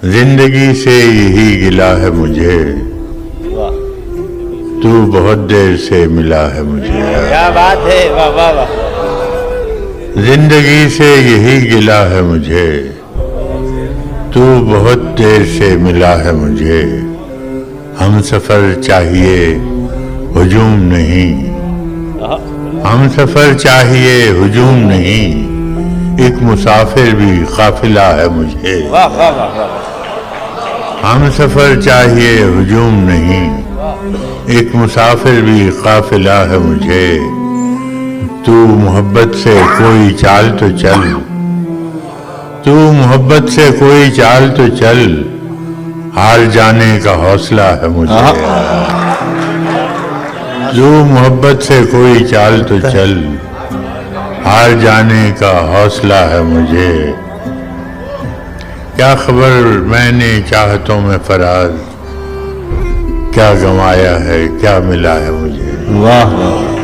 زندگی سے یہی گلہ ہے مجھے، تو بہت دیر سے ملا ہے مجھے۔ کیا بات ہے، واہ واہ واہ۔ زندگی سے یہی گلہ ہے مجھے، تو بہت دیر سے ملا ہے مجھے۔ ہم سفر چاہیے ہجوم نہیں، ہم سفر چاہیے ہجوم نہیں، ایک مسافر بھی قافلہ ہے مجھے۔ واہ واہ واہ۔ ہم سفر چاہیے ہجوم نہیں، ایک مسافر بھی قافلہ ہے مجھے۔ تو محبت سے کوئی چال تو چل، تو محبت سے کوئی چال تو چل، ہار جانے کا حوصلہ ہے مجھے۔ تو محبت سے کوئی چال تو چل، ہار جانے کا حوصلہ ہے مجھے۔ کیا خبر میں نے چاہتوں میں فراز، کیا گنوایا ہے کیا ملا ہے مجھے۔ واہ واہ۔